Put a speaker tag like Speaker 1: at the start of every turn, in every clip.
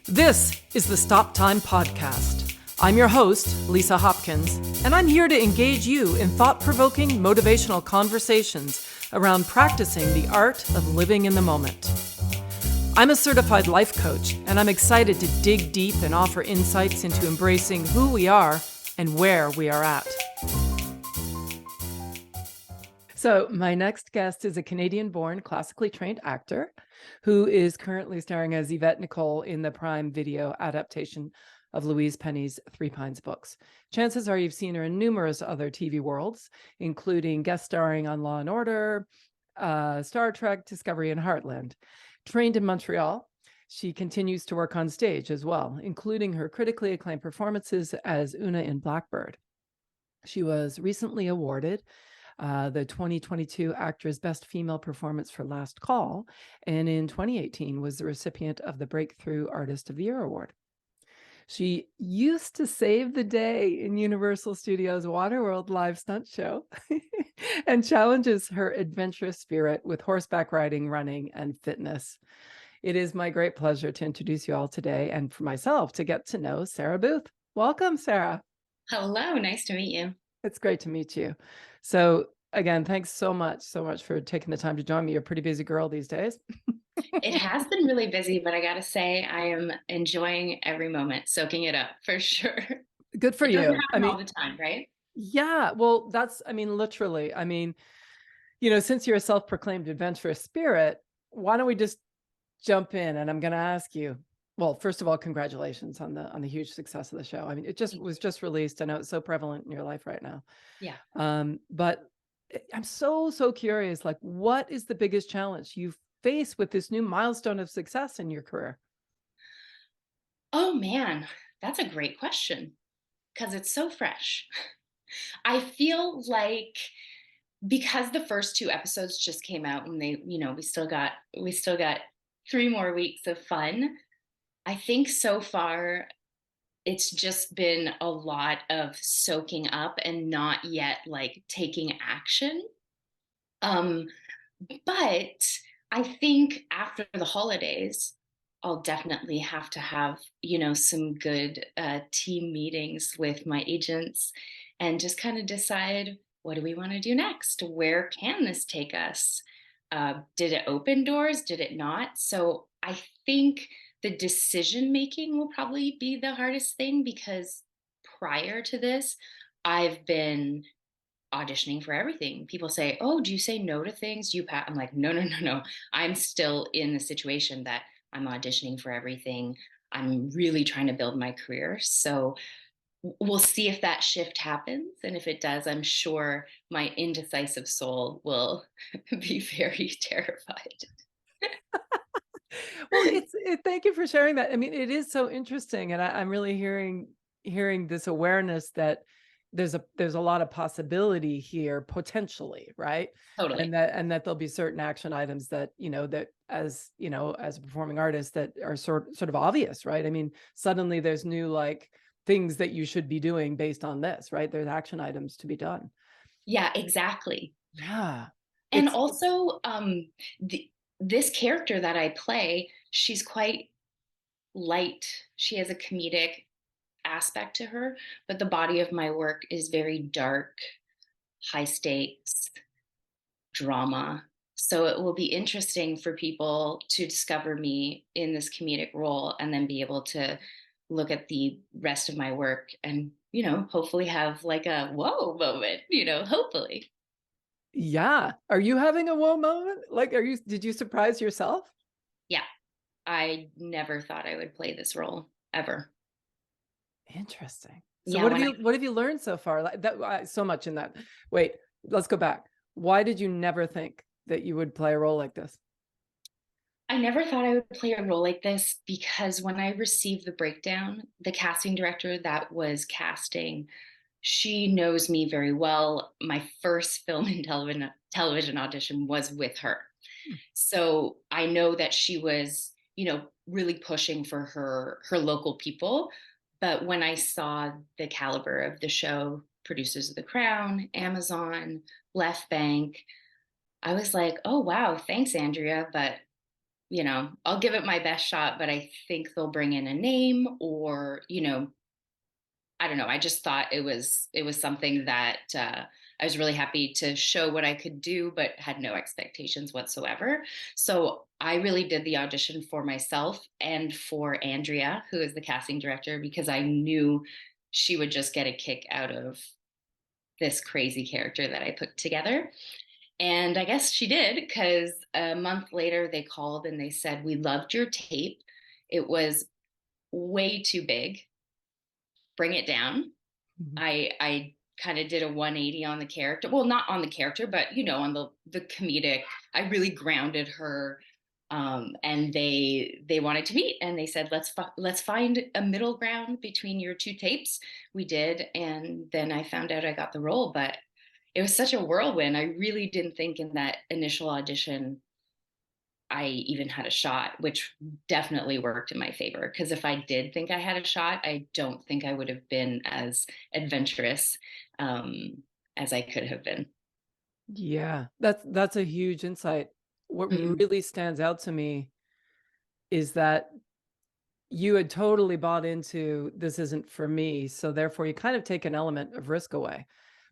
Speaker 1: This is the Stop Time Podcast. I'm your host, Lisa Hopkins, and I'm here to engage you in thought-provoking, motivational conversations around practicing the art of living in the moment. I'm a certified life coach, and I'm excited to dig deep and offer insights into embracing who we are and where we are at. So my next guest is a Canadian-born, classically trained actor who is currently starring as Yvette Nichol in the Prime Video adaptation of Louise Penny's Three Pines books. Chances are you've seen her in numerous other TV worlds, including guest starring on Law & Order, Star Trek, Discovery, and Heartland. Trained in Montreal, she continues to work on stage as well, including her critically acclaimed performances as Una in Blackbird. She was recently awarded the 2022 ACTRA's Best Female Performance for Last Call, and in 2018 was the recipient of the Breakthrough Artist of the Year Award. She used to save the day in Universal Studios Waterworld live stunt show and challenges her adventurous spirit with horseback riding, running, and fitness. It is my great pleasure to introduce you all today, and for myself to get to know Sarah Booth. Welcome, Sarah.
Speaker 2: Hello, nice to meet you.
Speaker 1: It's great to meet you. So again, thanks so much for taking the time to join me. You're a pretty busy girl these days.
Speaker 2: It has been really busy, but I gotta say I am enjoying every moment, soaking it up for sure.
Speaker 1: Good for
Speaker 2: It doesn't
Speaker 1: you.
Speaker 2: happen all the time, right?
Speaker 1: Yeah, well, literally, since you're a self-proclaimed adventurous spirit, why don't we just jump in? And I'm going to ask you, well, first of all, congratulations on the huge success of the show. I mean, it was just released. I know it's so prevalent in your life right now.
Speaker 2: Yeah.
Speaker 1: But I'm so curious, like, what is the biggest challenge you've faced with this new milestone of success in your career?
Speaker 2: Oh man, that's a great question because it's so fresh. I feel like because the first two episodes just came out and we still got 3 more weeks of fun. I think so far it's just been a lot of soaking up and not yet like taking action. Um, but I think after the holidays, I'll definitely have to have, some good team meetings with my agents and just kind of decide what do we want to do next? Where can this take us? Did it open doors? Did it not? So I think the decision making will probably be the hardest thing because prior to this, I've been auditioning for everything. People say, "Oh, do you say no to things? Do you pass?" I'm like, "No, no, no, no. I'm still in the situation that I'm auditioning for everything. I'm really trying to build my career." So we'll see if that shift happens. And if it does, I'm sure my indecisive soul will be very terrified.
Speaker 1: Well, thank you for sharing that. I mean, it is so interesting, and I'm really hearing this awareness that there's a lot of possibility here potentially, right?
Speaker 2: Totally.
Speaker 1: And that there'll be certain action items that that as as a performing artist that are sort of obvious, right? I mean, suddenly there's new like things that you should be doing based on this, right? There's action items to be done.
Speaker 2: Yeah, exactly.
Speaker 1: Yeah,
Speaker 2: And
Speaker 1: it's
Speaker 2: also, this character that I play, she's quite light. She has a comedic aspect to her, but the body of my work is very dark, high stakes, drama. So it will be interesting for people to discover me in this comedic role and then be able to look at the rest of my work and, hopefully have like a whoa moment, hopefully.
Speaker 1: yeah. Are you having a whoa moment? Like, did you surprise yourself?
Speaker 2: Yeah. I never thought I would play this role ever.
Speaker 1: Interesting. So
Speaker 2: Yeah,
Speaker 1: what have you learned so far? Like that so much in that. Wait, let's go back. Why did you never think that you would play a role like this?
Speaker 2: I never thought I would play a role like this because when I received the breakdown, the casting director that was casting, she knows me very well. My first film and television audition was with her.
Speaker 1: Hmm.
Speaker 2: So I know that she was, really pushing for her local people. But when I saw the caliber of the show, producers of The Crown, Amazon, Left Bank, I was like, oh wow, thanks, Andrea, but I'll give it my best shot, but I think they'll bring in a name, or, I don't know. I just thought it was something that I was really happy to show what I could do, but had no expectations whatsoever. So I really did the audition for myself and for Andrea, who is the casting director, because I knew she would just get a kick out of this crazy character that I put together. And I guess she did, because a month later they called and they said, "We loved your tape. It was way too big. Bring it down."
Speaker 1: Mhm.
Speaker 2: I kind of did a 180 on the character. Well, not on the character, but on the comedic. I really grounded her, and they wanted to meet, and they said, let's find a middle ground between your two tapes. We did, and then I found out I got the role. But it was such a whirlwind. I really didn't think in that initial audition I even had a shot, which definitely worked in my favor. Because if I did think I had a shot, I don't think I would have been as adventurous, um, as I could have been.
Speaker 1: Yeah, that's a huge insight. What
Speaker 2: Mm.
Speaker 1: really stands out to me is that you had totally bought into this isn't for me, so therefore you kind of take an element of risk away.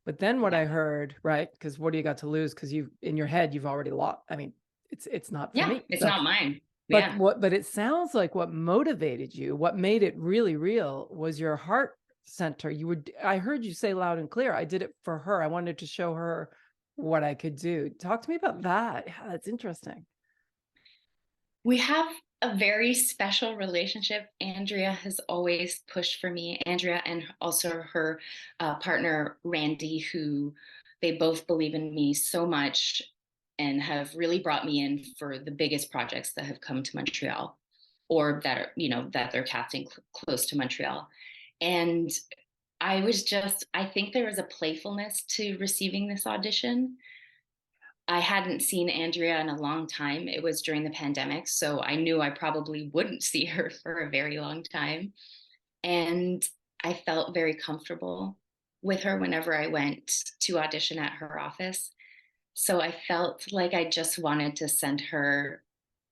Speaker 1: But then what
Speaker 2: Yeah.
Speaker 1: I heard, right? Because what do you got to lose? Because you in your head you've already lost. I mean, it's not for
Speaker 2: Yeah.
Speaker 1: me.
Speaker 2: It's
Speaker 1: So,
Speaker 2: not mine. Yeah.
Speaker 1: but it sounds like what motivated you, what made it really real, was your heart center. I heard you say loud and clear, I did it for her. I wanted to show her what I could do. Talk to me about that. Yeah, that's interesting.
Speaker 2: We have a very special relationship. Andrea has always pushed for me. Andrea and also her partner, Randy, who they both believe in me so much and have really brought me in for the biggest projects that have come to Montreal, or that are, that they're casting close to Montreal. And I think there was a playfulness to receiving this audition. I hadn't seen Andrea in a long time. It was during the pandemic, so I knew I probably wouldn't see her for a very long time. And I felt very comfortable with her whenever I went to audition at her office. So I felt like I just wanted to send her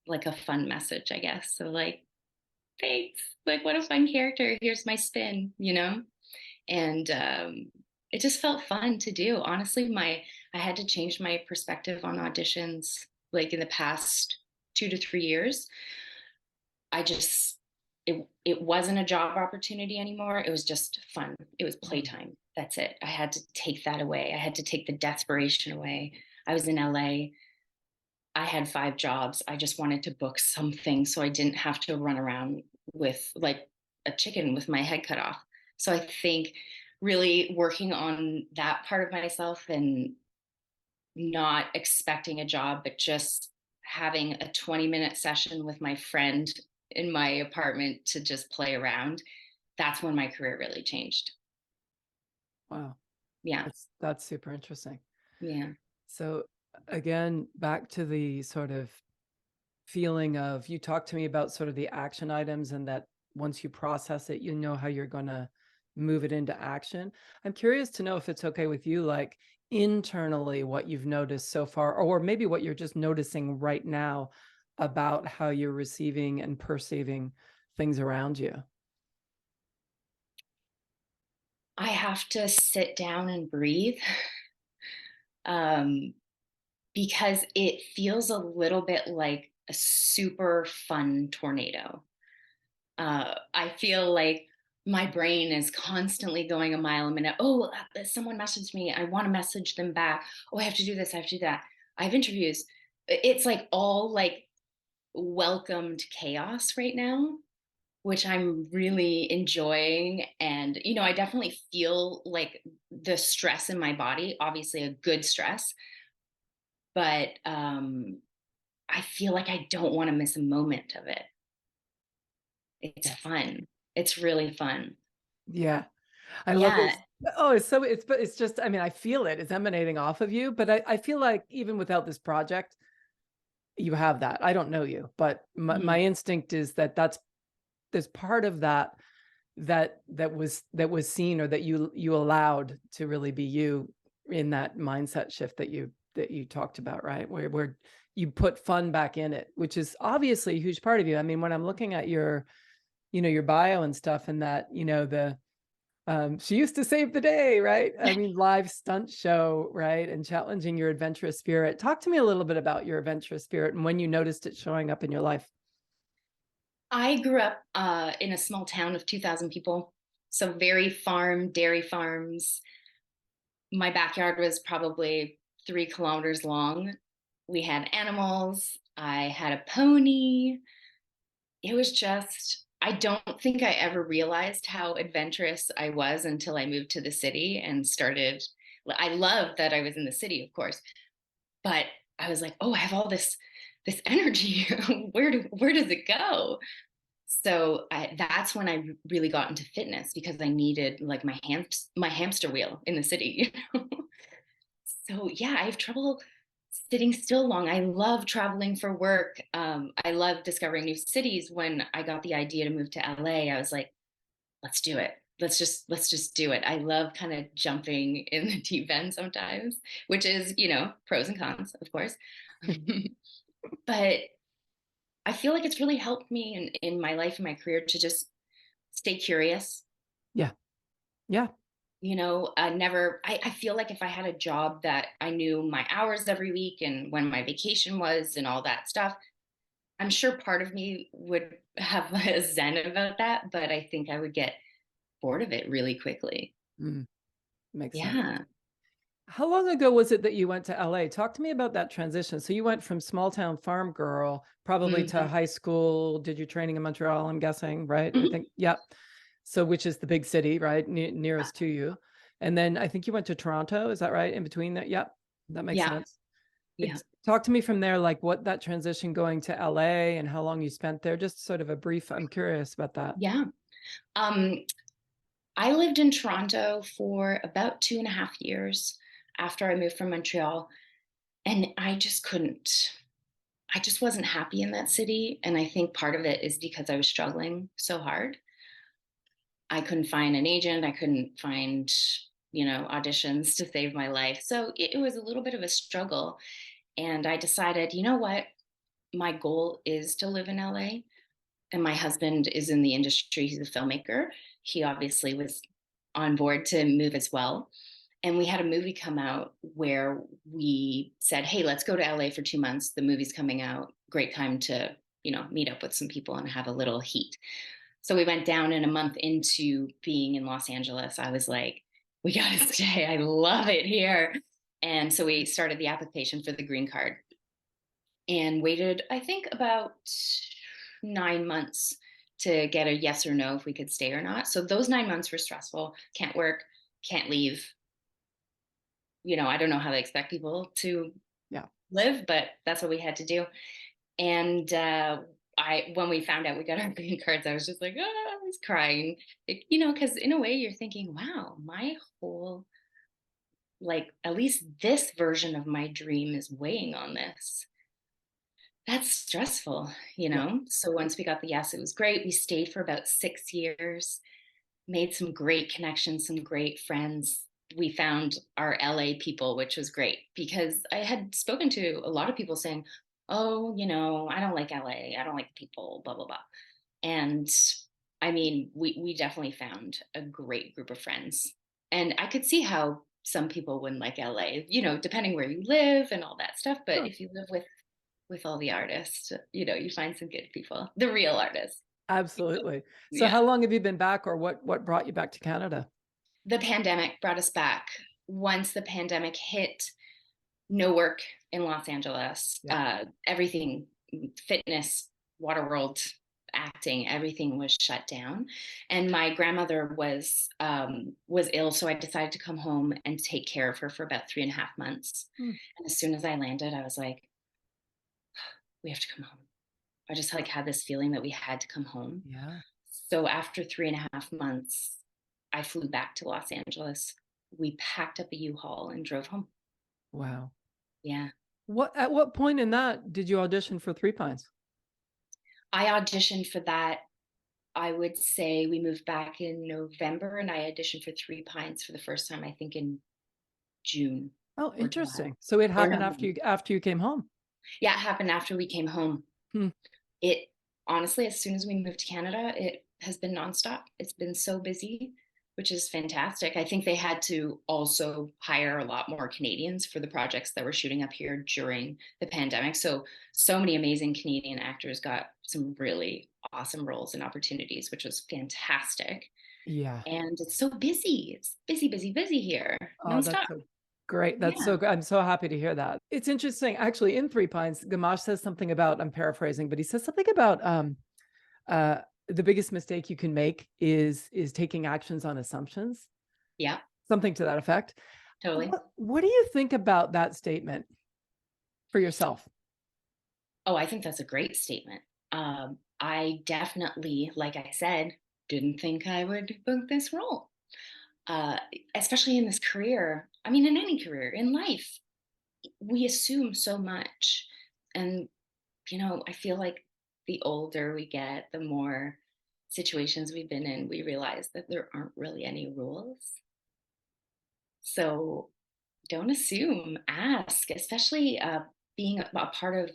Speaker 2: like a fun message, I guess. So, like, thanks. Like, what a fun character. Here's my spin, And it just felt fun to do. Honestly, I had to change my perspective on auditions, like in the past 2 to 3 years. I just it wasn't a job opportunity anymore. It was just fun. It was
Speaker 1: Mm.
Speaker 2: playtime. That's it. I had to take that away. I had to take the desperation away. I was in LA. I had 5 jobs. I just wanted to book something so I didn't have to run around with like a chicken with my head cut off. So I think really working on that part of myself, and not expecting a job, but just having a 20-minute session with my friend in my apartment to just play around, that's when my career really changed.
Speaker 1: Wow.
Speaker 2: Yeah.
Speaker 1: That's super interesting.
Speaker 2: Yeah.
Speaker 1: So again, back to the sort of feeling of, you talked to me about sort of the action items, and that once you process it, you know how you're going to move it into action. I'm curious to know if it's okay with you, like internally, what you've noticed so far, or maybe what you're just noticing right now about how you're receiving and perceiving things around you.
Speaker 2: I have to sit down and breathe, um, because it feels a little bit like a super fun tornado. I feel like my brain is constantly going a mile a minute. Oh, someone messaged me. I want to message them back. Oh, I have to do this. I have to do that. I have interviews. It's like all like welcomed chaos right now, which I'm really enjoying. And, I definitely feel like the stress in my body, obviously a good stress, but I feel like I don't want to miss a moment of it. It's
Speaker 1: Yes.
Speaker 2: fun. It's really fun.
Speaker 1: Yeah. I love
Speaker 2: Yeah.
Speaker 1: this. Oh, it's so but it's just, I mean, I feel it's emanating off of you, but I feel like even without this project, you have that. I don't know you, but my
Speaker 2: Mhm.
Speaker 1: instinct is that there's part of that that was seen, or that you allowed to really be you, in that mindset shift that you talked about, right? Where you put fun back in it, which is obviously a huge part of you. I mean, when I'm looking at your, your bio and stuff, and that, she used to save the day, right? I mean, live stunt show, right? And challenging your adventurous spirit. Talk to me a little bit about your adventurous spirit and when you noticed it showing up in your life.
Speaker 2: I grew up in a small town of 2,000 people. So very dairy farms. My backyard was probably 3 kilometers long. We had animals. I had a pony. It was just, I don't think I ever realized how adventurous I was until I moved to the city and started. I loved that I was in the city, of course, but I was like, oh, I have all this energy. Where does it go? So that's when I really got into fitness, because I needed like my hamster wheel in the city. So yeah, I have trouble sitting still long. I love traveling for work. I love discovering new cities. When I got the idea to move to LA, I was like, let's do it. Let's just do it. I love kind of jumping in the deep end sometimes, which is, pros and cons, of course. But I feel like it's really helped me in my life and my career to just stay curious.
Speaker 1: Yeah. Yeah.
Speaker 2: I feel like if I had a job that I knew my hours every week and when my vacation was and all that stuff, I'm sure part of me would have a zen about that, but I think I would get bored of it really quickly.
Speaker 1: Makes sense.
Speaker 2: Yeah.
Speaker 1: How long ago was it that you went to LA? Talk to me about that transition. So you went from small town farm girl, probably to
Speaker 2: Mhm.
Speaker 1: high school, did your training in Montreal, I'm guessing, right? I
Speaker 2: Mhm.
Speaker 1: think, yeah. So which is the big city, right? Nearest to you. And then I think you went to Toronto, is that right? In between that? Yep. That makes
Speaker 2: Yeah.
Speaker 1: sense.
Speaker 2: Yeah.
Speaker 1: Talk to me from there, like what that transition going to LA and how long you spent there. Just sort of a brief, I'm curious about that.
Speaker 2: Yeah. Um, I lived in Toronto for about 2.5 years after I moved from Montreal, and I just wasn't happy in that city. And I think part of it is because I was struggling so hard. I couldn't find an agent. I couldn't find, auditions to save my life. So it was a little bit of a struggle. And I decided, you know what? My goal is to live in LA. And my husband is in the industry. He's a filmmaker. He obviously was on board to move as well. And we had a movie come out where we said, hey, let's go to LA for 2 months. The movie's coming out. Great time to, meet up with some people and have a little heat. So we went down, and a month into being in Los Angeles, I was like, we got to stay. I love it here. And so we started the application for the green card and waited, I think, about 9 months to get a yes or no if we could stay or not. So those 9 months were stressful. Can't work, can't leave. I don't know how they expect people to
Speaker 1: Yeah.
Speaker 2: live, but that's what we had to do. And when we found out we got our green cards, I was just like, I was crying, because in a way you're thinking, wow, my whole, like, at least this version of my dream is weighing on this. That's stressful,
Speaker 1: Yeah.
Speaker 2: So once we got the yes, it was great. We stayed for about 6 years, made some great connections, some great friends. We found our LA people, which was great because I had spoken to a lot of people saying, oh, I don't like LA. I don't like the people, blah, blah, blah. And I mean, we definitely found a great group of friends. And I could see how some people wouldn't like LA, depending where you live and all that stuff. But
Speaker 1: Sure.
Speaker 2: if you live with all the artists, you find some good people, the real artists.
Speaker 1: Absolutely. So
Speaker 2: Yeah.
Speaker 1: how long have you been back, or what brought you back to Canada?
Speaker 2: The pandemic brought us back. Once the pandemic hit, no work in Los Angeles.
Speaker 1: Yeah.
Speaker 2: Everything, fitness, Waterworld, acting, everything was shut down. And my grandmother was ill, so I decided to come home and take care of her for about 3.5 months.
Speaker 1: Hmm.
Speaker 2: And as soon as I landed, I was like, we have to come home. I just like had this feeling that we had to come home.
Speaker 1: Yeah.
Speaker 2: So after 3.5 months, I flew back to Los Angeles. We packed up a U-Haul and drove home.
Speaker 1: Wow.
Speaker 2: Yeah.
Speaker 1: At what point in that did you audition for Three Pines?
Speaker 2: I auditioned for that. I would say we moved back in November, and I auditioned for Three Pines for the first time, I think in June
Speaker 1: Oh,
Speaker 2: or July
Speaker 1: interesting. So it
Speaker 2: or
Speaker 1: happened
Speaker 2: November.
Speaker 1: after you came home.
Speaker 2: Yeah, it happened after we came home.
Speaker 1: Hmm.
Speaker 2: It honestly, as soon as we moved to Canada, it has been nonstop. It's been so busy, which is fantastic. I think they had to also hire a lot more Canadians for the projects that were shooting up here during the pandemic. So many amazing Canadian actors got some really awesome roles and opportunities, which was fantastic.
Speaker 1: Yeah.
Speaker 2: And it's so busy. It's busy, busy, busy here,
Speaker 1: Oh,
Speaker 2: nonstop.
Speaker 1: that's so great. That's
Speaker 2: Yeah.
Speaker 1: so good. I'm so happy to hear that. It's interesting. Actually, in Three Pines, Gamache says something about, I'm paraphrasing, but he says something about uh the biggest mistake you can make is taking actions on assumptions,
Speaker 2: Yeah,
Speaker 1: something to that effect.
Speaker 2: totally.
Speaker 1: What do you think about that statement for yourself?
Speaker 2: Oh, I think that's a great statement. I definitely, like I said, didn't think I would book this role, uh, especially in this career. I mean, in any career, in life, we assume so much. And, I feel like the older we get, the more situations we've been in, we realize that there aren't really any rules. So don't assume, ask, especially being a part of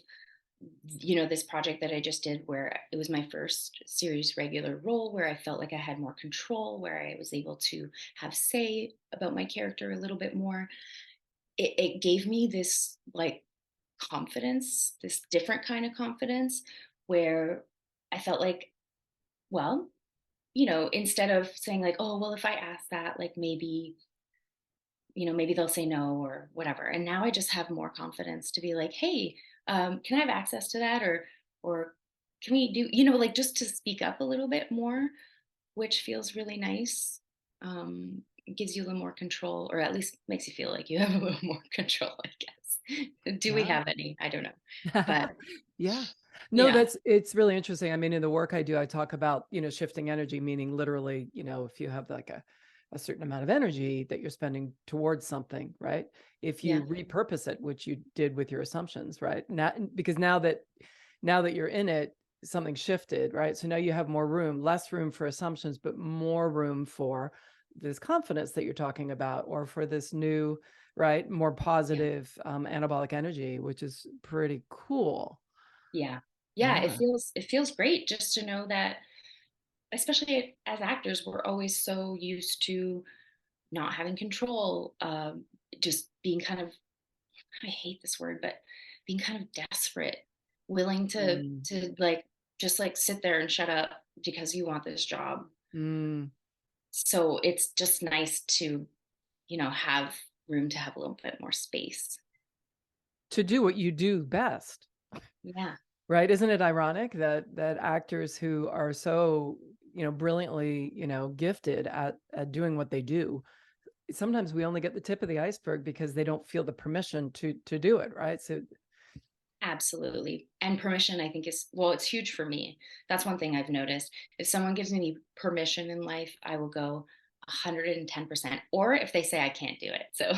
Speaker 2: this project that I just did, where it was my first series regular role, where I felt like I had more control, where I was able to have say about my character a little bit more. It gave me this like confidence, this different kind of confidence, where I felt like, well, instead of saying like, oh, well, if I ask that, like maybe they'll say no or whatever. And now I just have more confidence to be like, hey, can I have access to that? Or can we do, like just to speak up a little bit more, which feels really nice. It gives you a little more control, or at least makes you feel like you have a little more control, I guess. Do we
Speaker 1: Yeah.
Speaker 2: have any? I don't know. But
Speaker 1: Yeah. No,
Speaker 2: yeah,
Speaker 1: it's really interesting. I mean, in the work I do, I talk about, shifting energy, meaning literally, if you have like a certain amount of energy that you're spending towards something, right? If
Speaker 2: yeah,
Speaker 1: you repurpose it, which you did with your assumptions, right? Now, because now that you're in it, something shifted, right? So now you have more room, less room for assumptions, but more room for this confidence that you're talking about, or for this new, right, more
Speaker 2: yeah.
Speaker 1: positive anabolic energy, which is pretty cool.
Speaker 2: Yeah. Yeah, it
Speaker 1: Yeah.
Speaker 2: feels great just to know that, especially as actors, we're always so used to not having control, just being kind of, I hate this word, but being kind of desperate, willing to
Speaker 1: Mm.
Speaker 2: like just like sit there and shut up because you want this job.
Speaker 1: Mm.
Speaker 2: So it's just nice to, have room to have a little bit more space.
Speaker 1: To do what you do best,
Speaker 2: Yeah.
Speaker 1: right? Isn't it ironic that actors who are so, brilliantly, gifted at doing what they do, sometimes we only get the tip of the iceberg because they don't feel the permission to do it, right? So
Speaker 2: Absolutely. And permission, I think, well, it's huge for me. That's one thing I've noticed. If someone gives me permission in life, I will go 110%. Or if they say I can't do it. So,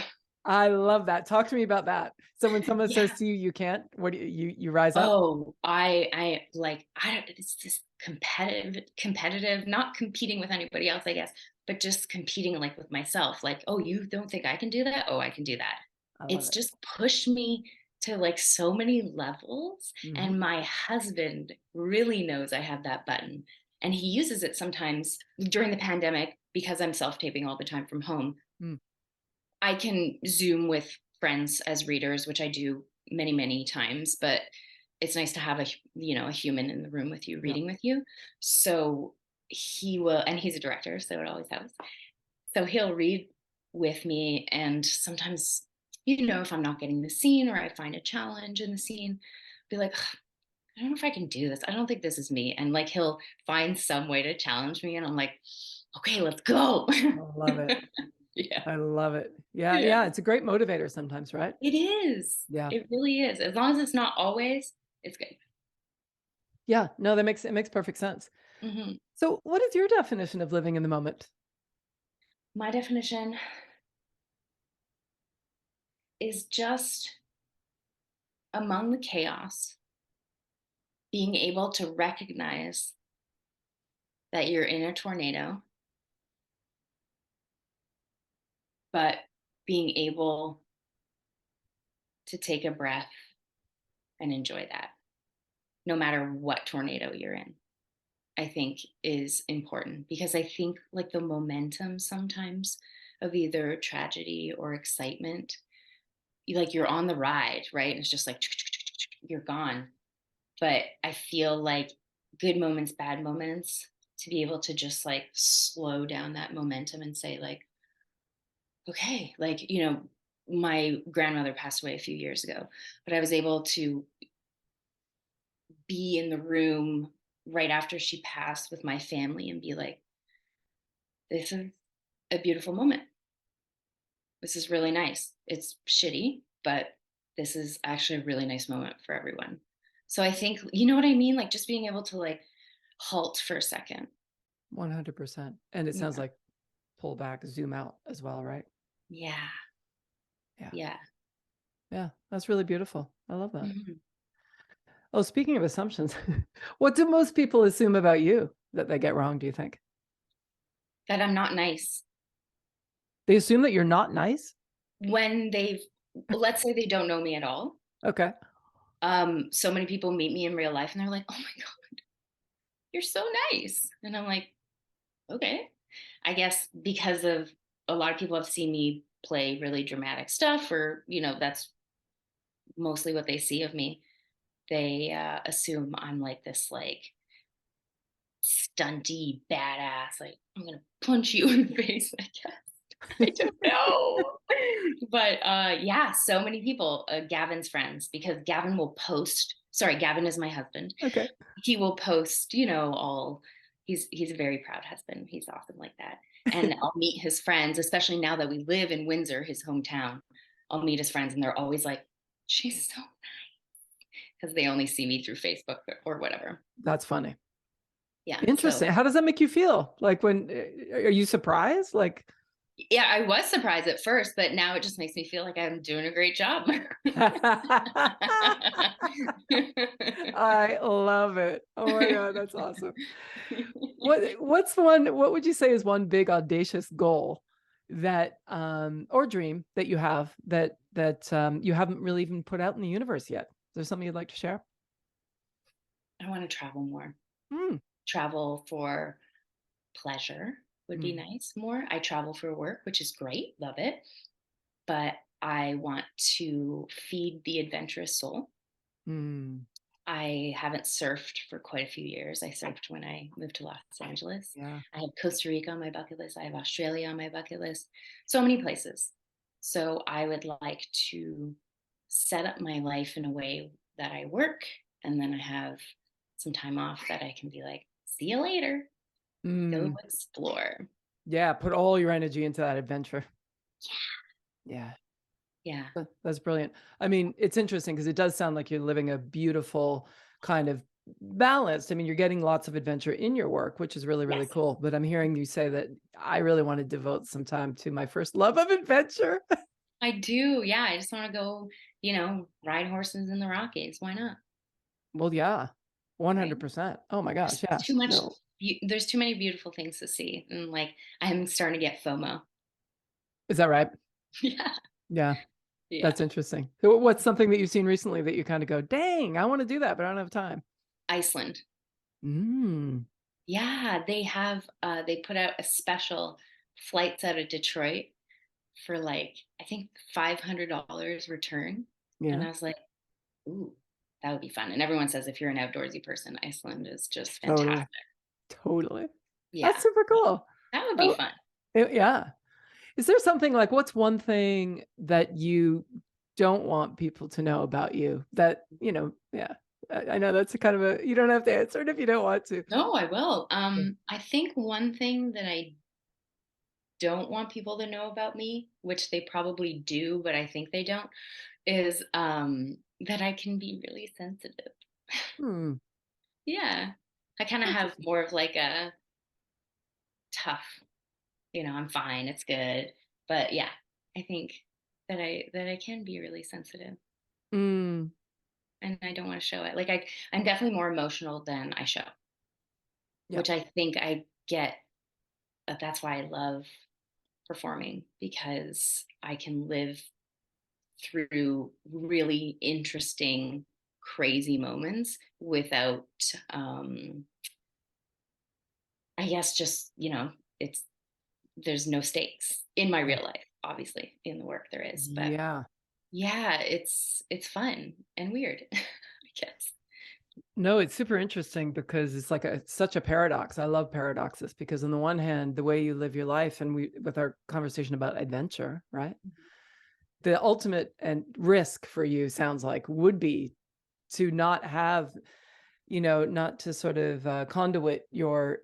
Speaker 1: I love that. Talk to me about that. So when someone
Speaker 2: yeah.
Speaker 1: says to you, you can't, what do you rise up?
Speaker 2: Oh, I like, I don't, it's just competitive, not competing with anybody else, I guess, but just competing like with myself. Like, oh, you don't think I can do that? Oh, I can do that.
Speaker 1: I love
Speaker 2: It's
Speaker 1: it.
Speaker 2: just pushed me to like so many levels.
Speaker 1: Hmm.
Speaker 2: And my husband really knows I have that button. And he uses it sometimes during the pandemic because I'm self taping all the time from home.
Speaker 1: Mm.
Speaker 2: I can Zoom with friends as readers, which I do many, many times, but it's nice to have a human in the room with you,
Speaker 1: Yeah.
Speaker 2: reading with you. So he will, and he's a director, so it always helps. So he'll read with me, and sometimes, if I'm not getting the scene or I find a challenge in the scene, be like, "Ugh, I don't know if I can do this. I don't think this is me." And like he'll find some way to challenge me, and I'm like, okay, let's go.
Speaker 1: I love it.
Speaker 2: Yeah.
Speaker 1: I love it. Yeah.
Speaker 2: Yeah.
Speaker 1: Yeah. It's a great motivator sometimes, right?
Speaker 2: It is.
Speaker 1: Yeah.
Speaker 2: It really is. As long as it's not always, it's good.
Speaker 1: Yeah. No, it makes perfect sense.
Speaker 2: Hmm.
Speaker 1: So what is your definition of living in the moment?
Speaker 2: My definition is just among the chaos, being able to recognize that you're in a tornado, but being able to take a breath and enjoy that, no matter what tornado you're in. I think is important, because I think like the momentum sometimes of either tragedy or excitement, like you're on the ride, right? And it's just like you're gone. But I feel like good moments, bad moments, to be able to just like slow down that momentum and say like, okay, like, my grandmother passed away a few years ago, but I was able to be in the room right after she passed with my family and be like, this is a beautiful moment. This is really nice. It's shitty, but this is actually a really nice moment for everyone. So I think, you know what I mean? Like just being able to like halt for a second.
Speaker 1: 100%. And it sounds
Speaker 2: Yeah.
Speaker 1: like pull back, zoom out as well, right?
Speaker 2: Yeah.
Speaker 1: Yeah.
Speaker 2: Yeah.
Speaker 1: Yeah. That's really beautiful. I love that.
Speaker 2: Mhm.
Speaker 1: Oh, speaking of assumptions, what do most people assume about you that they get wrong, do you think?
Speaker 2: That I'm not nice.
Speaker 1: They assume that you're not nice?
Speaker 2: When let's say they don't know me at all.
Speaker 1: Okay.
Speaker 2: So many people meet me in real life and they're like, oh my God, you're so nice. And I'm like, okay. I guess because of a lot of people have seen me play really dramatic stuff, or, that's mostly what they see of me. They assume I'm like this, like stunty badass. Like I'm gonna punch you in the face. I guess I don't know, but yeah, so many people. Gavin's friends, because Gavin will post. Sorry, Gavin is my husband.
Speaker 1: Okay.
Speaker 2: He will post, all. He's a very proud husband. He's awesome like that. And I'll meet his friends, especially now that we live in Windsor, his hometown. I'll meet his friends, and they're always like, "She's so," because they only see me through Facebook or whatever.
Speaker 1: That's funny.
Speaker 2: Yeah. So
Speaker 1: Interesting. How does that make you feel? Like when, are you surprised? Like,
Speaker 2: yeah, I was surprised at first, but now it just makes me feel like I'm doing a great job.
Speaker 1: I love it. Oh my God, that's awesome. What would you say is one big audacious goal that or dream that you have that you haven't really even put out in the universe yet? Is there something you'd like to share?
Speaker 2: I want to travel more.
Speaker 1: Mm,
Speaker 2: Travel for pleasure would be
Speaker 1: mm,
Speaker 2: nice more. I travel for work, which is great, love it. But I want to feed the adventurous soul.
Speaker 1: mm.
Speaker 2: I haven't surfed for quite a few years. I surfed when I moved to Los Angeles.
Speaker 1: Yeah.
Speaker 2: I have Costa Rica on my bucket list. I have Australia on my bucket list. So many places. So I would like to set up my life in a way that I work and then I have some time off that I can be like, see you later, go
Speaker 1: Mm.
Speaker 2: explore.
Speaker 1: Yeah, put all your energy into that adventure. Yeah.
Speaker 2: Yeah.
Speaker 1: That's brilliant. I mean, it's interesting because it does sound like you're living a beautiful kind of balanced. I mean, you're getting lots of adventure in your work, which is really, really
Speaker 2: Yes.
Speaker 1: cool. But I'm hearing you say that I really want to devote some time to my first love of adventure.
Speaker 2: I do. Yeah. I just want to go, ride horses in the Rockies. Why not?
Speaker 1: Well, yeah,
Speaker 2: Right.
Speaker 1: 100%. Oh my gosh.
Speaker 2: There's
Speaker 1: Yeah.
Speaker 2: too much.
Speaker 1: No.
Speaker 2: There's too many beautiful things to see, and like I'm starting to get FOMO.
Speaker 1: Is that right?
Speaker 2: Yeah,
Speaker 1: Yeah.
Speaker 2: yeah.
Speaker 1: That's interesting. So what's something that you've seen recently that you kind of go, dang, I want to do that, but I don't have time?
Speaker 2: Iceland.
Speaker 1: Mm.
Speaker 2: Yeah, they have. They put out a special flights out of Detroit for like I think $500 return, and
Speaker 1: Yeah.
Speaker 2: I was like, ooh, that would be fun. And everyone says if you're an outdoorsy person, Iceland is just
Speaker 1: Totally.
Speaker 2: fantastic.
Speaker 1: Totally. That's
Speaker 2: Yeah,
Speaker 1: super cool.
Speaker 2: that would be
Speaker 1: Oh,
Speaker 2: fun.
Speaker 1: yeah. Is there something like what's one thing that you don't want people to know about you that, yeah. I know that's a kind of you don't have to answer it if you don't want to.
Speaker 2: No, I will.
Speaker 1: Yeah.
Speaker 2: I think one thing that I don't want people to know about me, which they probably do, but I think they don't, is that I can be really sensitive.
Speaker 1: Hmm.
Speaker 2: Yeah. I kind of have
Speaker 1: Interesting.
Speaker 2: more of like a tough, I'm fine, it's good. But yeah, I think that I can be really sensitive
Speaker 1: Mm.
Speaker 2: and I don't want to show it. Like I'm definitely more emotional than I show,
Speaker 1: Yeah.
Speaker 2: which I think I get. That's why I love performing, because I can live through really interesting, crazy moments without, I guess, just, it's, there's no stakes in my
Speaker 1: Yeah.
Speaker 2: real life. Obviously in the work there is, but
Speaker 1: Yeah.
Speaker 2: yeah, it's fun and weird, I guess.
Speaker 1: No, it's super interesting because it's like such a paradox. I love paradoxes because on the one hand, the way you live your life, and with our conversation about adventure, right? The ultimate and risk for you sounds like would be to not have, not to sort of conduit your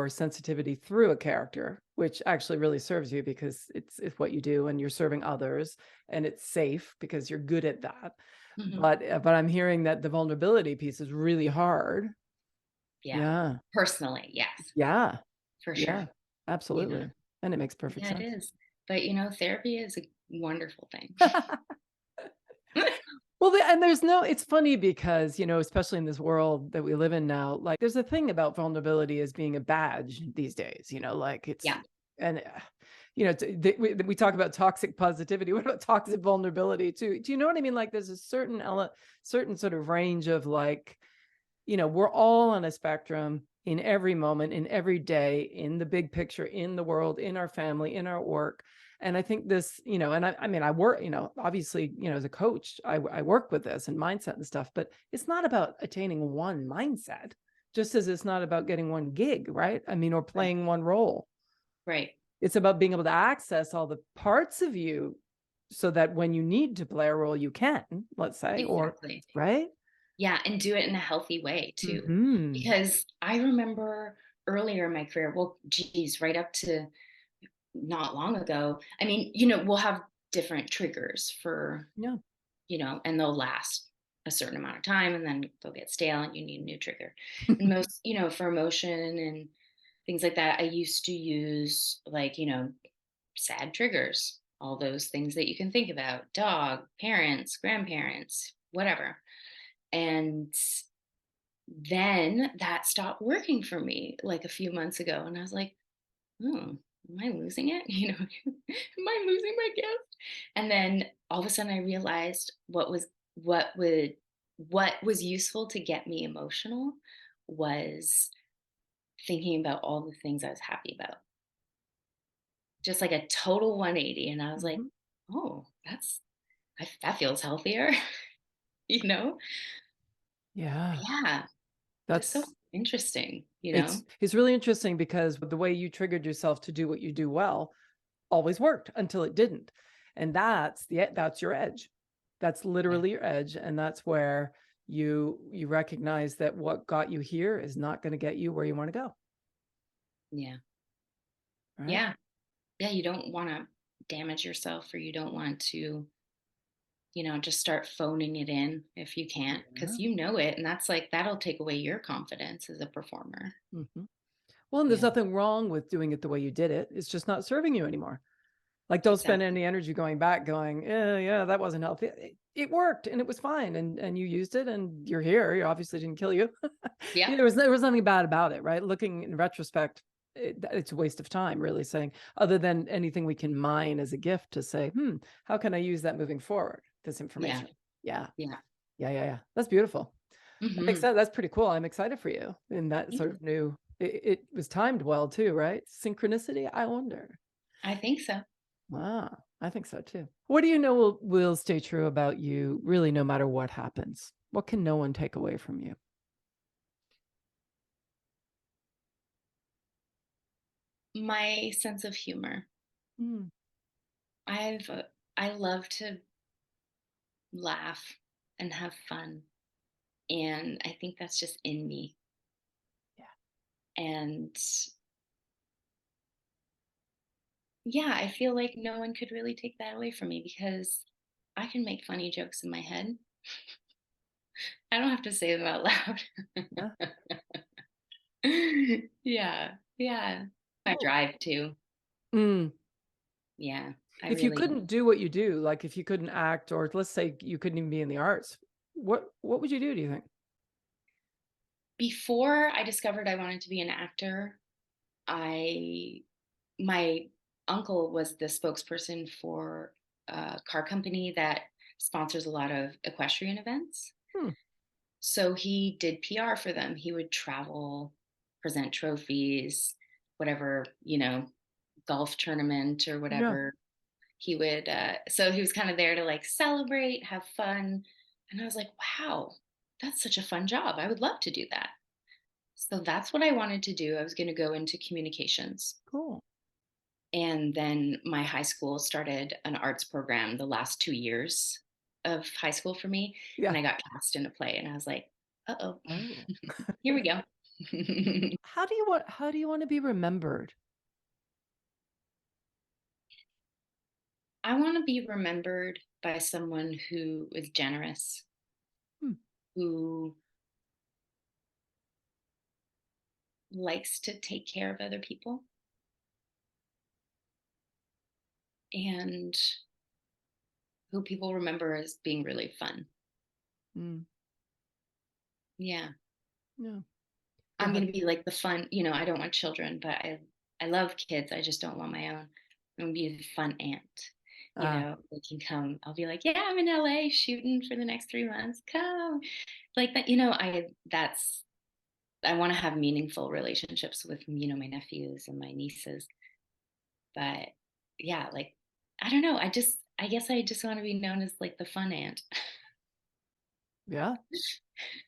Speaker 1: sensitivity through a character, which actually really serves you because it's what you do and you're serving others, and it's safe because you're good at that.
Speaker 2: Mhm.
Speaker 1: But I'm hearing that the vulnerability piece is really hard.
Speaker 2: Yeah.
Speaker 1: Yeah.
Speaker 2: Personally, yes,
Speaker 1: Yeah.
Speaker 2: for
Speaker 1: Yeah.
Speaker 2: sure. You know?
Speaker 1: Absolutely. And it makes perfect
Speaker 2: Yeah, it
Speaker 1: sense.
Speaker 2: is. But, therapy is a wonderful thing.
Speaker 1: Well, and there's no, it's funny because, especially in this world that we live in now, like there's a thing about vulnerability as being a badge these days, like it's,
Speaker 2: Yeah.
Speaker 1: and, we talk about toxic positivity. What about toxic vulnerability too? Do you know what I mean? Like there's a certain sort of range of like, we're all on a spectrum in every moment, in every day, in the big picture, in the world, in our family, in our work. And I think this, and I mean, I work, obviously, as a coach, I work with this and mindset and stuff, but it's not about attaining one mindset, just as it's not about getting one gig, right? I mean, or
Speaker 2: Right.
Speaker 1: playing one role.
Speaker 2: Right.
Speaker 1: It's about being able to access all the parts of you so that when you need to play a role, you can, let's say, or,
Speaker 2: Exactly.
Speaker 1: right?
Speaker 2: Yeah, and do it in a healthy way too.
Speaker 1: Hmm.
Speaker 2: Because I remember earlier in my career, well, geez, right up to not long ago. I mean, we'll have different triggers for,
Speaker 1: Yeah.
Speaker 2: and they'll last a certain amount of time and then they'll get stale and you need a new trigger. And most, for emotion and things like that, I used to use like, sad triggers, all those things that you can think about: dog, parents, grandparents, whatever. And then that stopped working for me like a few months ago. And I was like, oh, am I losing it? Am I losing my gift? And then all of a sudden I realized what would what was useful to get me emotional was thinking about all the things I was happy about. Just like a total 180. And I was like,
Speaker 1: Mhm.
Speaker 2: oh, that feels healthier, you know?
Speaker 1: Yeah.
Speaker 2: Yeah. Just so
Speaker 1: That's
Speaker 2: interesting,
Speaker 1: it's really interesting because the way you triggered yourself to do what you do well always worked until it didn't. And that's your edge. That's
Speaker 2: Yeah.
Speaker 1: literally your edge. And that's where you recognize that what got you here is not going to get you where you want to go.
Speaker 2: Yeah.
Speaker 1: Right.
Speaker 2: Yeah. Yeah. You don't want to damage yourself, or you don't want to, just start phoning it in if you can't,
Speaker 1: Yeah.
Speaker 2: because it. And that's like, that'll take away your confidence as a performer.
Speaker 1: Mhm. Well, and there's
Speaker 2: Yeah.
Speaker 1: nothing wrong with doing it the way you did it. It's just not serving you anymore. Like, don't spend
Speaker 2: Exactly.
Speaker 1: any energy going back going, yeah, that wasn't healthy. It worked and it was fine, and you used it and you're here. You obviously didn't kill you.
Speaker 2: Yeah.
Speaker 1: There was nothing bad about it, right? Looking in retrospect, it's a waste of time, really saying, other than anything we can mine as a gift to say, how can I use that moving forward? This
Speaker 2: Yeah.
Speaker 1: information. Yeah.
Speaker 2: Yeah.
Speaker 1: Yeah. Yeah. Yeah. That's beautiful. That makes
Speaker 2: Hmm.
Speaker 1: sense. That's pretty cool. I'm excited for you in that
Speaker 2: Thank
Speaker 1: sort
Speaker 2: you.
Speaker 1: of new, it was timed well too, right? Synchronicity. I wonder.
Speaker 2: I think so.
Speaker 1: Wow, I think so too. What do you know will stay true about you really no matter what happens? What can no one take away from you?
Speaker 2: My sense of humor.
Speaker 1: Mm,
Speaker 2: I've, I love to laugh and have fun. And I think that's just in me.
Speaker 1: yeah.
Speaker 2: And yeah, I feel like no one could really take that away from me because I can make funny jokes in my head. I don't have to say them out loud.
Speaker 1: Yeah.
Speaker 2: Yeah. Yeah. I
Speaker 1: Cool.
Speaker 2: drive too.
Speaker 1: Mm.
Speaker 2: Yeah. I
Speaker 1: If you
Speaker 2: really,
Speaker 1: couldn't do what you do, like if you couldn't act, or let's say you couldn't even be in the arts, what would you do you think?
Speaker 2: before I discovered I wanted to be an actor, I, my uncle was the spokesperson for a car company that sponsors a lot of equestrian events.
Speaker 1: Hmm.
Speaker 2: So he did PR for them. He would travel, present trophies, whatever, golf tournament or
Speaker 1: Yeah.
Speaker 2: whatever. He would, so he was kind of there to like celebrate, have fun. And I was like, wow, that's such a fun job. I would love to do that. So that's what I wanted to do. I was going to go into communications.
Speaker 1: Cool.
Speaker 2: And then my high school started an arts program the last 2 years of high school for me. And
Speaker 1: Yeah.
Speaker 2: I got cast in a play. And I was like, uh oh,
Speaker 1: Oh.
Speaker 2: here we go.
Speaker 1: How do you want to be remembered?
Speaker 2: I want to be remembered by someone who is generous,
Speaker 1: Hmm.
Speaker 2: who likes to take care of other people, and who people remember as being really fun.
Speaker 1: Mm.
Speaker 2: Yeah.
Speaker 1: Yeah.
Speaker 2: I'm
Speaker 1: Yeah.
Speaker 2: going to be like the fun, I don't want children, but I love kids. I just don't want my own. I'm going to be the fun aunt.
Speaker 1: Ah,
Speaker 2: They can come. I'll be like, yeah, I'm in LA shooting for the next 3 months. Come. Like that, I want to have meaningful relationships with, my nephews and my nieces. But yeah, like, I don't know. I guess I just want to be known as like the fun aunt.
Speaker 1: yeah.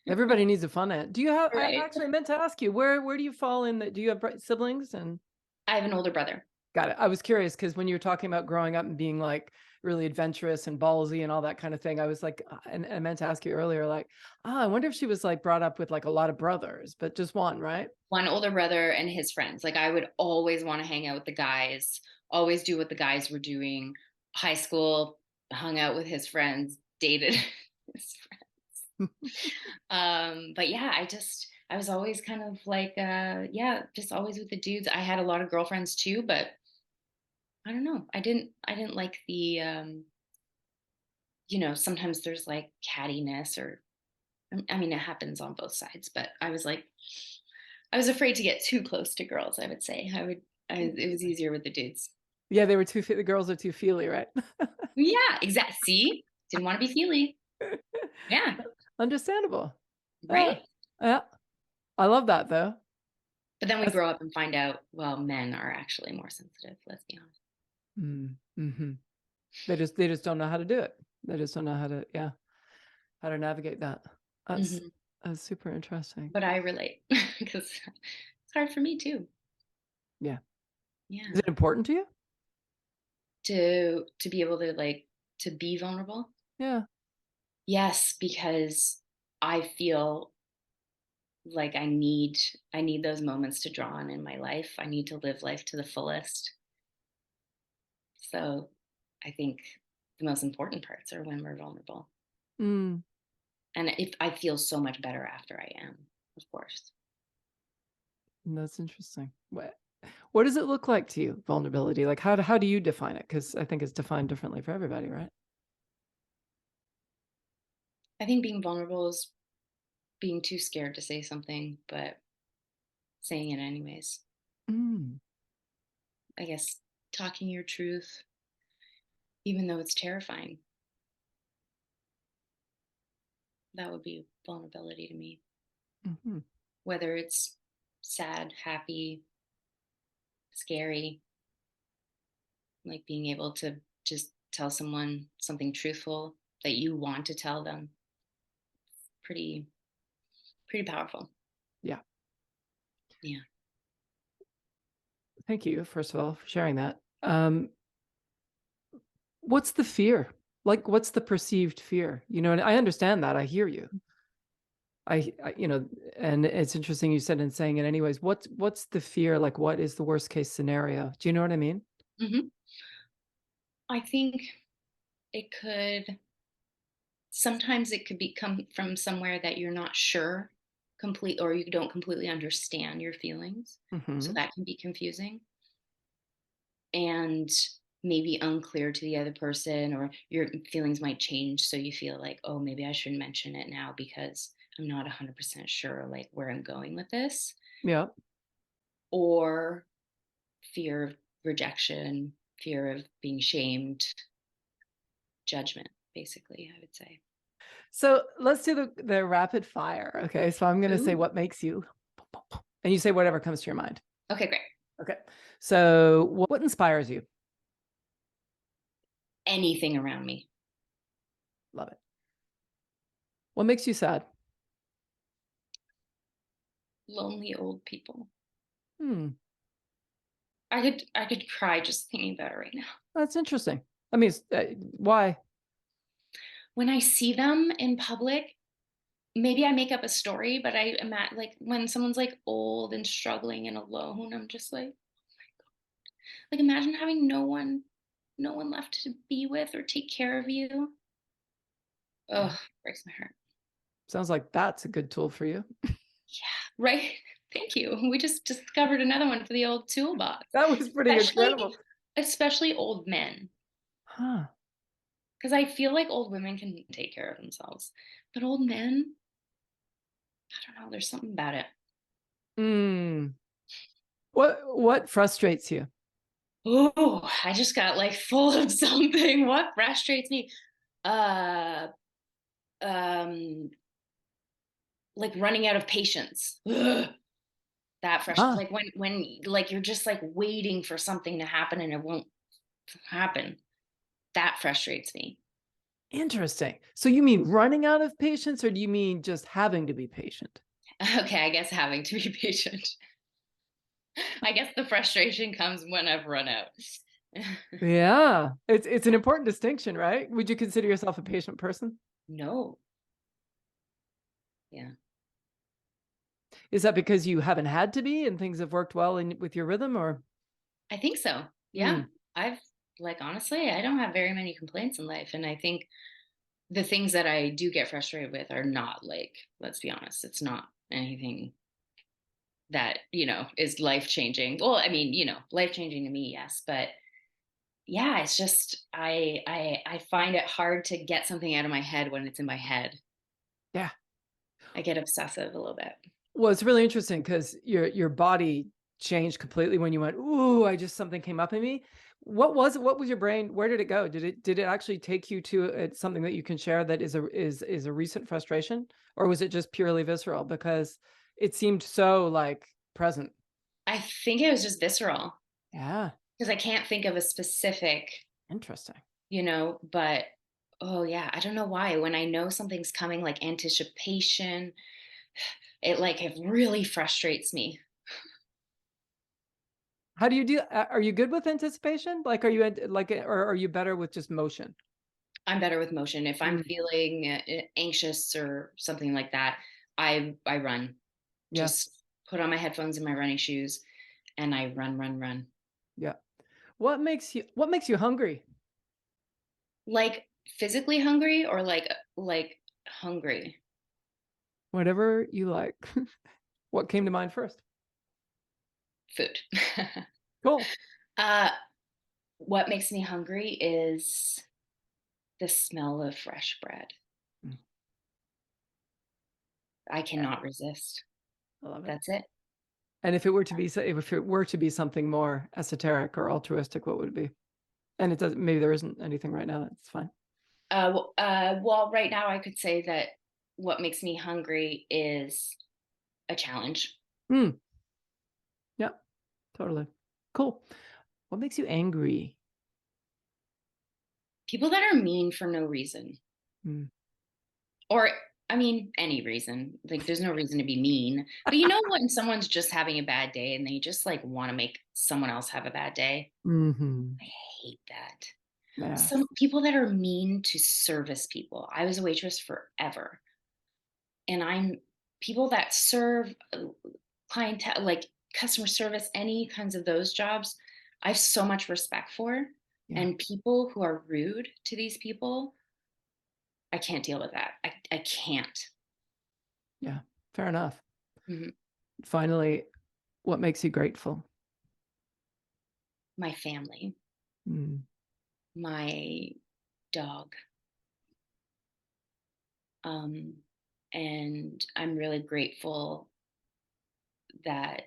Speaker 1: Everybody needs a fun aunt. Do you have, I
Speaker 2: Right.
Speaker 1: actually meant to ask you, where do you fall in the, do you have siblings? And
Speaker 2: I have an older brother.
Speaker 1: got it. I was curious because when you were talking about growing up and being like really adventurous and ballsy and all that kind of thing, I was like, and I meant to ask you earlier, like, oh, I wonder if she was like brought up with like a lot of brothers, but just one, right?
Speaker 2: One older brother and his friends. Like I would always want to hang out with the guys, always do what the guys were doing. High school, hung out with his friends, dated his friends. But yeah, I was always kind of like yeah, just always with the dudes. I had a lot of girlfriends too, but I don't know. I didn't like the sometimes there's like cattiness or I mean it happens on both sides, but I was afraid to get too close to girls, I would say. It was easier with the dudes.
Speaker 1: Yeah, they were the girls are too feely, right?
Speaker 2: Yeah, exactly. See? Didn't want to be feely. Yeah,
Speaker 1: Understandable. Yeah.
Speaker 2: right?
Speaker 1: Yeah. I love that though.
Speaker 2: But then we
Speaker 1: That's,
Speaker 2: grow up and find out, well, men are actually more sensitive, let's be honest.
Speaker 1: mm-hmm. They just don't know how to do it. They just don't know how to, yeah, how to navigate that. That's
Speaker 2: Hmm.
Speaker 1: that's super interesting.
Speaker 2: But I relate because it's hard for me too.
Speaker 1: Yeah. Is
Speaker 2: Yeah.
Speaker 1: it important to you?
Speaker 2: To be able to like to be vulnerable.
Speaker 1: Yeah.
Speaker 2: Yes, because I feel like I need those moments to draw on in my life. I need to live life to the fullest. So I think the most important parts are when we're vulnerable.
Speaker 1: Mm,
Speaker 2: And if I feel so much better after I am, of course.
Speaker 1: that's interesting. What does it look like to you, vulnerability? Like how do you define it? Because I think it's defined differently for everybody, right?
Speaker 2: I think being vulnerable is being too scared to say something, but saying it anyways.
Speaker 1: Mm,
Speaker 2: I guess talking your truth, even though it's terrifying, that would be vulnerability to me.
Speaker 1: hmm.
Speaker 2: Whether it's sad, happy, scary, like being able to just tell someone something truthful that you want to tell them, pretty pretty powerful.
Speaker 1: Yeah.
Speaker 2: Yeah.
Speaker 1: Thank you, first of all, for sharing that. What's the fear? Like, what's the perceived fear? And I understand that. I hear you. And it's interesting you said in saying it anyways. What's the fear? Like, what is the worst case scenario? Do you know what I mean?
Speaker 2: Hmm. I think it could sometimes it could come from somewhere that you're not sure complete or you don't completely understand your feelings. So
Speaker 1: Hmm.
Speaker 2: that can be confusing and maybe unclear to the other person, or your feelings might change. So you feel like, oh, maybe I shouldn't mention it now because I'm not 100% sure like where I'm going with this.
Speaker 1: Yeah.
Speaker 2: Or fear of rejection, fear of being shamed, judgment, basically, I would say.
Speaker 1: So let's do the rapid fire. Okay. So I'm going to say
Speaker 2: Ooh.
Speaker 1: what makes you, and you say whatever comes to your mind.
Speaker 2: Okay, great.
Speaker 1: Okay. So what inspires you?
Speaker 2: Anything around me.
Speaker 1: Love it. What makes you sad?
Speaker 2: Lonely old people.
Speaker 1: Hmm.
Speaker 2: I could cry just thinking about it right now.
Speaker 1: That's interesting. I mean, why?
Speaker 2: When I see them in public, maybe I make up a story, but I imagine like when someone's like old and struggling and alone, I'm just like imagine having no one left to be with or take care of you.
Speaker 1: Yeah.
Speaker 2: Ugh, breaks my heart.
Speaker 1: Sounds like that's a good tool for you.
Speaker 2: Yeah, right. Thank you. We just discovered another one for the old toolbox.
Speaker 1: That was pretty
Speaker 2: Especially
Speaker 1: incredible.
Speaker 2: especially old men.
Speaker 1: Huh.
Speaker 2: Because I feel like old women can take care of themselves. But old men, I don't know, there's something about it.
Speaker 1: Hmm. What frustrates you?
Speaker 2: Oh, I just got like full of something. What frustrates me? Uh um like running out of patience. Ugh, that
Speaker 1: Ah,
Speaker 2: like when like you're just like waiting for something to happen and it won't happen. That frustrates me.
Speaker 1: interesting. So you mean running out of patience, or do you mean just having to be patient?
Speaker 2: Okay, I guess having to be patient. I guess the frustration comes when I've run out.
Speaker 1: Yeah, it's an important distinction, right? Would you consider yourself a patient person?
Speaker 2: No. Yeah.
Speaker 1: Is that because you haven't had to be and things have worked well with your rhythm, or?
Speaker 2: I think so. Yeah.
Speaker 1: Mm,
Speaker 2: I've like honestly, I don't have very many complaints in life. And I think the things that I do get frustrated with are not like, let's be honest, it's not anything that, is life changing. Well, I mean, life changing to me, yes. But yeah, it's just I find it hard to get something out of my head when it's in my head.
Speaker 1: yeah.
Speaker 2: I get obsessive a little bit.
Speaker 1: Well, it's really interesting because your body changed completely when you went, "Ooh, I just something came up in me." What was it? What was your brain? Where did it go? Did it actually take you to something that you can share that is a recent frustration, or was it just purely visceral? Because it seemed so like present.
Speaker 2: I think it was just visceral
Speaker 1: Yeah,
Speaker 2: because I can't think of a specific,
Speaker 1: interesting.
Speaker 2: but oh yeah, I don't know why. When I know something's coming, like anticipation, it really frustrates me.
Speaker 1: How do you do? Are you good with anticipation? Like, are you or are you better with just motion?
Speaker 2: I'm better with motion. If I'm
Speaker 1: Mm,
Speaker 2: feeling anxious or something like that, I run.
Speaker 1: yeah,
Speaker 2: Just put on my headphones and my running shoes, and I run, run, run.
Speaker 1: yeah. What makes you hungry?
Speaker 2: Like physically hungry or like hungry.
Speaker 1: Whatever you like. What came to mind first?
Speaker 2: Food.
Speaker 1: Cool.
Speaker 2: uh, what makes me hungry is the smell of fresh bread.
Speaker 1: Mm,
Speaker 2: I
Speaker 1: yeah,
Speaker 2: cannot resist.
Speaker 1: I love it.
Speaker 2: That's it.
Speaker 1: And if it were to be something more esoteric or altruistic, what would it be? And it doesn't. Maybe there isn't anything right now. That's fine.
Speaker 2: Well, right now I could say that what makes me hungry is a challenge.
Speaker 1: Mm, yeah, totally. Cool. What makes you angry?
Speaker 2: People that are mean for no reason,
Speaker 1: Mm.
Speaker 2: or I mean, any reason. Like, there's no reason to be mean. But you know when someone's just having a bad day and they just like want to make someone else have a bad day?
Speaker 1: Hmm.
Speaker 2: I hate that.
Speaker 1: Yes.
Speaker 2: Some people that are mean to service people. I was a waitress forever, and I'm people that serve clientele, like customer service, any kinds of those jobs. I have so much respect for,
Speaker 1: Yeah.
Speaker 2: and people who are rude to these people, I can't deal with that. I can't.
Speaker 1: Yeah. Fair enough.
Speaker 2: Mhm.
Speaker 1: Finally, what makes you grateful?
Speaker 2: My family,
Speaker 1: Mm.
Speaker 2: my dog, um, and I'm really grateful that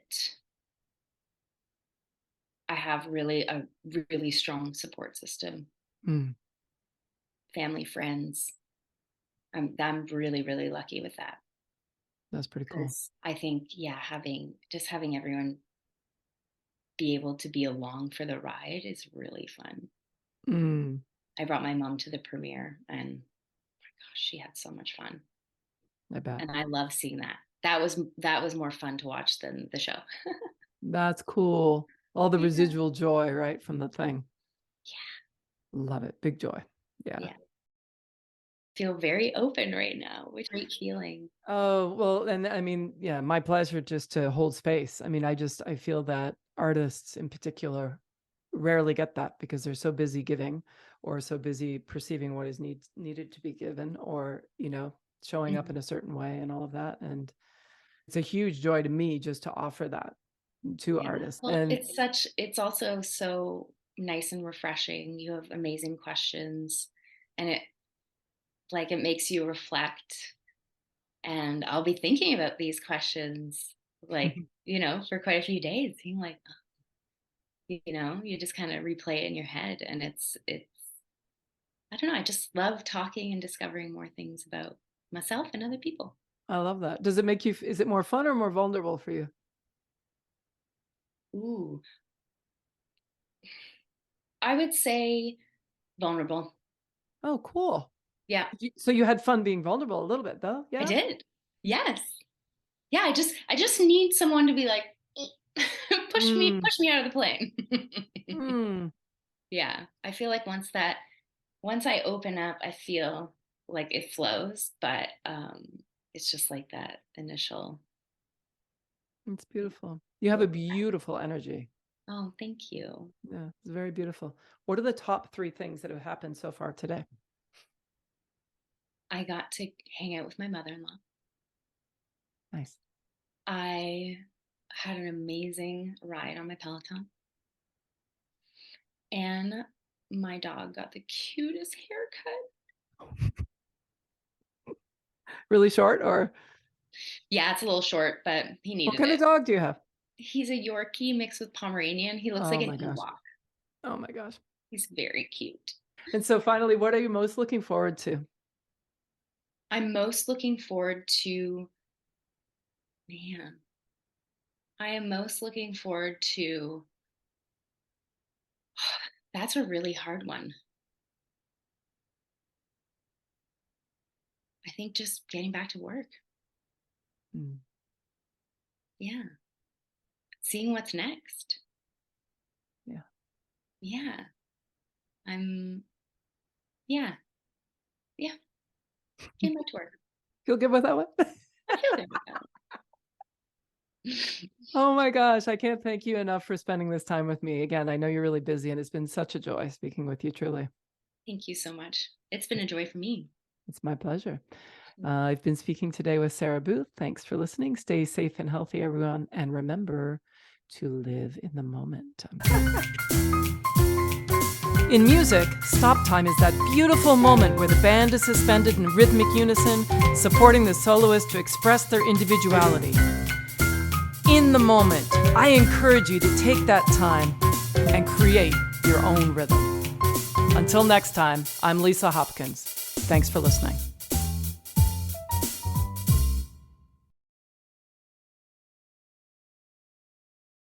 Speaker 2: I have a really strong support system,
Speaker 1: Mm.
Speaker 2: family, friends. I'm really, really lucky with that.
Speaker 1: That's pretty cool.
Speaker 2: 'Cause I think, yeah, having everyone be able to be along for the ride is really fun.
Speaker 1: Mm,
Speaker 2: I brought my mom to the premiere, and gosh, she had so much fun,
Speaker 1: I bet.
Speaker 2: and I love seeing that. That was more fun to watch than the show.
Speaker 1: That's cool. All the
Speaker 2: Yeah.
Speaker 1: residual joy, right, from the thing.
Speaker 2: Yeah,
Speaker 1: Love it. Big joy. Yeah.
Speaker 2: yeah. Feel very open right now, which great feeling.
Speaker 1: Oh, well, and I mean, yeah, my pleasure just to hold space. I mean, I feel that artists in particular rarely get that because they're so busy giving or so busy perceiving what is needed to be given or, showing up
Speaker 2: Mhm.
Speaker 1: in a certain way and all of that. And it's a huge joy to me just to offer that to
Speaker 2: Yeah.
Speaker 1: artists.
Speaker 2: Well,
Speaker 1: And
Speaker 2: it's also so nice and refreshing. You have amazing questions, and it makes you reflect, and I'll be thinking about these questions, for quite a few days, being like, you just kind of replay it in your head, and it's I don't know, I just love talking and discovering more things about myself and other people.
Speaker 1: I love that. Does it make you, is it more fun or more vulnerable for you?
Speaker 2: Ooh, I would say vulnerable.
Speaker 1: Oh, cool.
Speaker 2: Yeah,
Speaker 1: So you had fun being vulnerable a little bit though?
Speaker 2: I
Speaker 1: Yeah.
Speaker 2: did. Yes. Yeah, I just need someone to be like, push me
Speaker 1: Mm,
Speaker 2: push me out of the plane.
Speaker 1: mm.
Speaker 2: Yeah, I feel like once I open up, I feel like it flows, but it's just like that initial.
Speaker 1: It's beautiful. You have a beautiful energy.
Speaker 2: Oh, thank you.
Speaker 1: Yeah, it's very beautiful. What are the top 3 things that have happened so far today?
Speaker 2: I got to hang out with my mother-in-law.
Speaker 1: Nice.
Speaker 2: I had an amazing ride on my Peloton, and my dog got the cutest haircut.
Speaker 1: Really short or
Speaker 2: Yeah, it's a little short, but he
Speaker 1: what
Speaker 2: needed
Speaker 1: kind of
Speaker 2: it.
Speaker 1: dog do you have?
Speaker 2: He's a Yorkie mixed with Pomeranian. He looks like
Speaker 1: Oh
Speaker 2: an
Speaker 1: my gosh.
Speaker 2: Ewok.
Speaker 1: Oh my gosh.
Speaker 2: He's very cute.
Speaker 1: And so finally, what are you most looking forward to?
Speaker 2: I'm most looking forward to, man, I am most looking forward to, that's a really hard one. I think just getting back to work.
Speaker 1: Mm,
Speaker 2: Yeah. Seeing what's next.
Speaker 1: yeah.
Speaker 2: Yeah. I'm, yeah. Yeah. Getting back to work.
Speaker 1: Feel good with that one?
Speaker 2: I feel good with that.
Speaker 1: Oh my gosh, I can't thank you enough for spending this time with me. Again, I know you're really busy and it's been such a joy speaking with you, truly.
Speaker 2: Thank you so much. It's been a joy for me.
Speaker 1: It's my pleasure. I've been speaking today with Sarah Booth. Thanks for listening. Stay safe and healthy, everyone. And remember to live in the moment. In music, stop time is that beautiful moment where the band is suspended in rhythmic unison, supporting the soloist to express their individuality. In the moment, I encourage you to take that time and create your own rhythm. Until next time, I'm Lisa Hopkins. Thanks for listening.